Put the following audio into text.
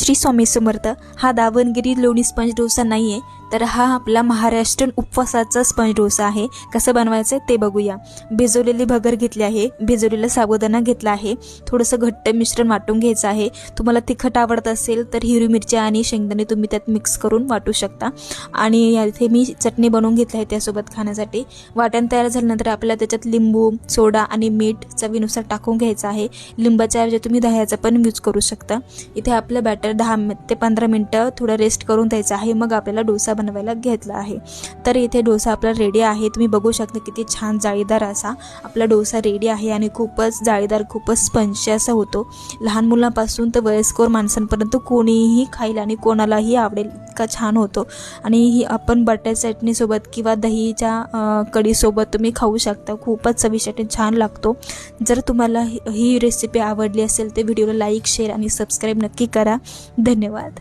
श्री स्वामी समर्थ. हा दावणगिरी लोणी स्पंज डोसा नाही आहे, तर हा आपला महाराष्ट्रीयन उपवासाचा स्पंज डोसा आहे. कसं बनवायचं ते बघूया. भिजवलेली भगर घेतली आहे, भिजवलेला साबुदाणा घेतला आहे, थोडंसं घट्ट मिश्रण वाटून घ्यायचं आहे. तुम्हाला तिखट आवडत असेल तर हिरवी मिरची आणि शेंगदाणे तुम्ही त्यात मिक्स करून वाटू शकता. आणि इथे मी चटणी बनवून घेतली आहे त्यासोबत खाण्यासाठी. वाटण तयार झाल्यानंतर आपल्याला त्याच्यात लिंबू, सोडा आणि मीठ चवीनुसार टाकून घ्यायचं आहे. लिंबाच्या ऐवजी तुम्ही दह्याचा पण यूज करू शकता. इथे आपलं बॅटर 10 ते 15 मिनटं थोडं रेस्ट करून द्यायचं आहे. मग आपल्याला डोसा बनवायला घेतला आहे. तर इथे डोसा आपला रेडी आहे. तुम्ही बघू शकता किती छान जाळीदार असा आपला डोसा रेडी आहे आणि खूपच जाळीदार, खूपच स्पंजी असा होतो. लहान मुलांपासून तर वयस्कर माणसांपर्यंत कोणीही खाईल आणि कोणालाही आवडेल इतका छान होतो. आणि ही आपण बटर चटणीसोबत किंवा दहीच्या कढीसोबत तुम्ही खाऊ शकता. खूपच चविष्ट छान लागतो. जर तुम्हाला ही रेसिपी आवडली असेल तर व्हिडिओला लाईक, शेअर आणि सबस्क्राईब नक्की करा. धन्यवाद.